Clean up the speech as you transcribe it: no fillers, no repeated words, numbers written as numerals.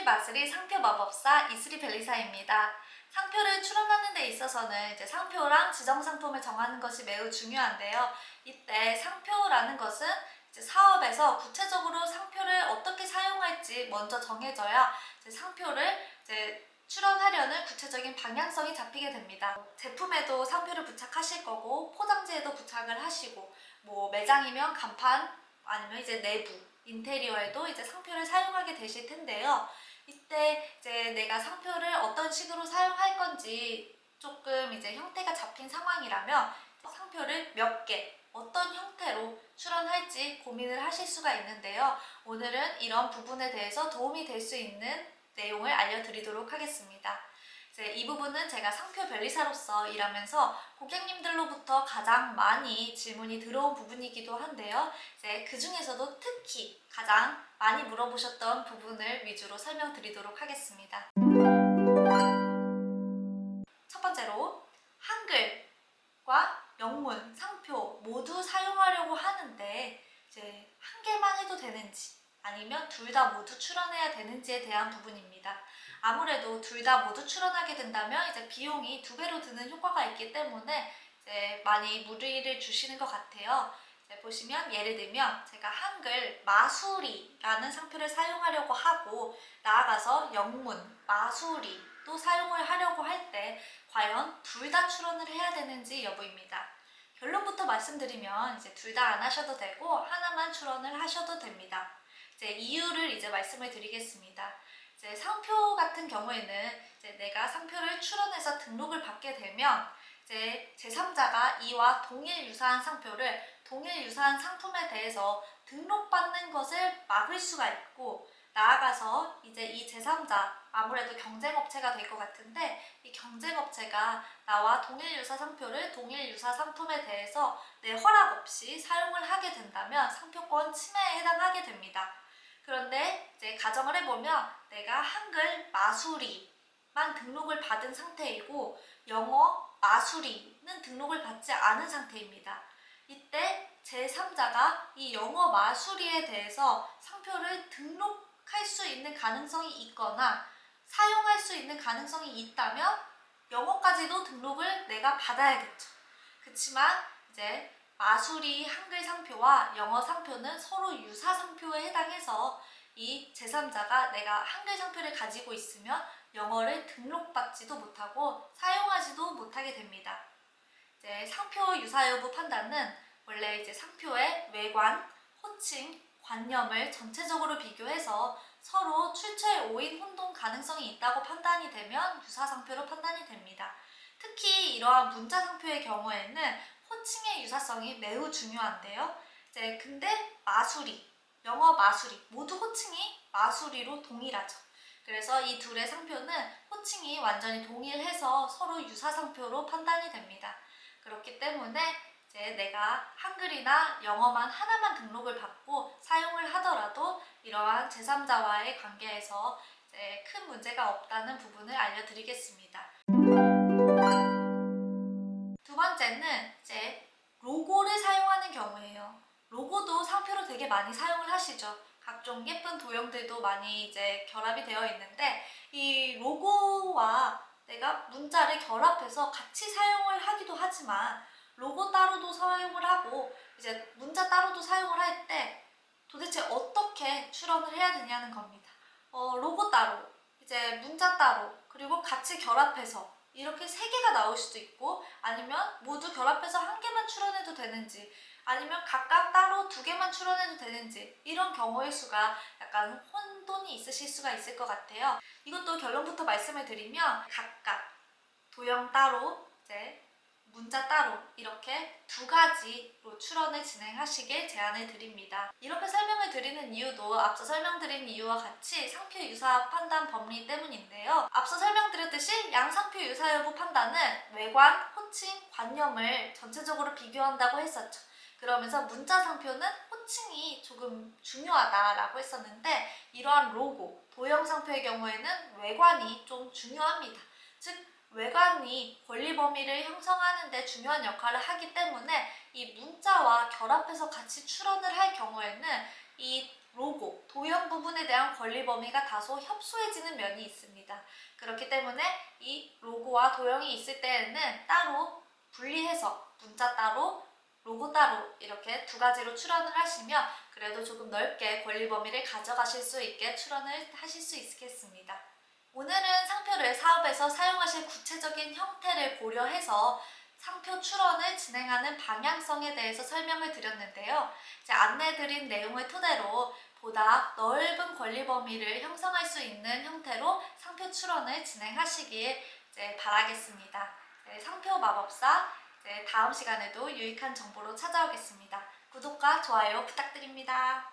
마술이 상표 마법사 이슬이 벨리사입니다. 상표를 출원하는 데 있어서는 이제 상표랑 지정 상품을 정하는 것이 매우 중요한데요. 이때 상표라는 것은 이제 사업에서 구체적으로 상표를 어떻게 사용할지 먼저 정해져야 이제 상표를 이제 출원하려는 구체적인 방향성이 잡히게 됩니다. 제품에도 상표를 부착하실 거고 포장지에도 부착을 하시고 뭐 매장이면 간판 아니면 이제 내부 인테리어에도 이제 상표를 사용하게 되실 텐데요. 이때 이제 내가 상표를 어떤 식으로 사용할 건지 조금 이제 형태가 잡힌 상황이라면 상표를 몇 개, 어떤 형태로 출원할지 고민을 하실 수가 있는데요. 오늘은 이런 부분에 대해서 도움이 될 수 있는 내용을 알려드리도록 하겠습니다. 이제 이 부분은 제가 상표 변리사로서 일하면서 고객님들로부터 가장 많이 질문이 들어온 부분이기도 한데요. 이제 그 중에서도 특히 가장 많이 물어보셨던 부분을 위주로 설명드리도록 하겠습니다. 첫 번째로 한글과 영문, 상표 모두 사용하려고 하는데 이제 한 개만 해도 되는지 아니면 둘 다 모두 출원해야 되는지에 대한 부분입니다. 아무래도 둘 다 모두 출원하게 된다면 이제 비용이 2배로 드는 효과가 있기 때문에 이제 많이 무리를 주시는 것 같아요. 보시면 예를 들면 제가 한글 마수리라는 상표를 사용하려고 하고 나아가서 영문 마수리도 사용을 하려고 할 때 과연 둘 다 출원을 해야 되는지 여부입니다. 결론부터 말씀드리면 이제 둘 다 안 하셔도 되고 하나만 출원을 하셔도 됩니다. 이제 이유를 이제 말씀을 드리겠습니다. 이제 상표 같은 경우에는 이제 내가 상표를 출원해서 등록을 받게 되면 이제 제3자가 이와 동일 유사한 상표를 동일 유사한 상품에 대해서 등록받는 것을 막을 수가 있고 나아가서 이제 이 제3자 아무래도 경쟁업체가 될 것 같은데 이 경쟁업체가 나와 동일 유사 상표를 동일 유사 상품에 대해서 내 허락 없이 사용을 하게 된다면 상표권 침해에 해당하게 됩니다. 그런데 이제 가정을 해보면 내가 한글 마수리만 등록을 받은 상태이고 영어 마수리는 등록을 받지 않은 상태입니다. 이때 제3자가 이 영어 마수리에 대해서 상표를 등록할 수 있는 가능성이 있거나 사용할 수 있는 가능성이 있다면 영어까지도 등록을 내가 받아야겠죠. 그렇지만 이제 마수리 한글 상표와 영어 상표는 서로 유사 상표에 해당해서 이 제3자가 내가 한글 상표를 가지고 있으면 영어를 등록받지도 못하고 사용하지도 못하게 됩니다. 이제 상표 유사 여부 판단은 원래 이제 상표의 외관, 호칭, 관념을 전체적으로 비교해서 서로 출처에 오인 혼동 가능성이 있다고 판단이 되면 유사 상표로 판단이 됩니다. 특히 이러한 문자 상표의 경우에는 호칭의 유사성이 매우 중요한데요. 이제 근데 마수리, 영어 마수리 모두 호칭이 마수리로 동일하죠. 그래서 이 둘의 상표는 호칭이 완전히 동일해서 서로 유사 상표로 판단이 됩니다. 그렇기 때문에 이제 내가 한글이나 영어만 하나만 등록을 받고 사용을 하더라도 이러한 제3자와의 관계에서 이제 큰 문제가 없다는 부분을 알려드리겠습니다. 두 번째는 이제 로고를 사용하는 경우예요. 로고도 상표로 되게 많이 사용을 하시죠. 각종 예쁜 도형들도 많이 이제 결합이 되어 있는데 이 로고와 내가 문자를 결합해서 같이 사용을 하기도 하지만 로고 따로도 사용을 하고 이제 문자 따로도 사용을 할 때 도대체 어떻게 출원을 해야 되냐는 겁니다. 로고 따로, 이제 문자 따로, 그리고 같이 결합해서 이렇게 3개가 나올 수도 있고 아니면 모두 결합해서 1개만 출원해도 되는지 아니면 각각 따로 2개만 출원해도 되는지 이런 경우의 수가 약간 혼돈이 있으실 수가 있을 것 같아요. 이것도 결론부터 말씀을 드리면 각각 도형 따로 이제 문자 따로 이렇게 2가지로 출원을 진행하시길 제안을 드립니다. 이렇게 설명을 드리는 이유도 앞서 설명드린 이유와 같이 상표 유사 판단 법리 때문인데요. 앞서 설명드렸듯이 양상표 유사 여부 판단은 외관, 호칭, 관념을 전체적으로 비교한다고 했었죠. 그러면서 문자 상표는 호칭이 조금 중요하다라고 했었는데 이러한 로고, 도형 상표의 경우에는 외관이 좀 중요합니다. 즉 외관이 권리 범위를 형성하는 데 중요한 역할을 하기 때문에 이 문자와 결합해서 같이 출원을 할 경우에는 이 로고, 도형 부분에 대한 권리 범위가 다소 협소해지는 면이 있습니다. 그렇기 때문에 이 로고와 도형이 있을 때에는 따로 분리해서 문자 따로, 로고 따로 이렇게 두 가지로 출원을 하시면 그래도 조금 넓게 권리 범위를 가져가실 수 있게 출원을 하실 수 있겠습니다. 오늘은 상표를 사업에서 사용하실 구체적인 형태를 고려해서 상표 출원을 진행하는 방향성에 대해서 설명을 드렸는데요. 안내드린 내용을 토대로 보다 넓은 권리 범위를 형성할 수 있는 형태로 상표 출원을 진행하시길 바라겠습니다. 상표 마법사 다음 시간에도 유익한 정보로 찾아오겠습니다. 구독과 좋아요 부탁드립니다.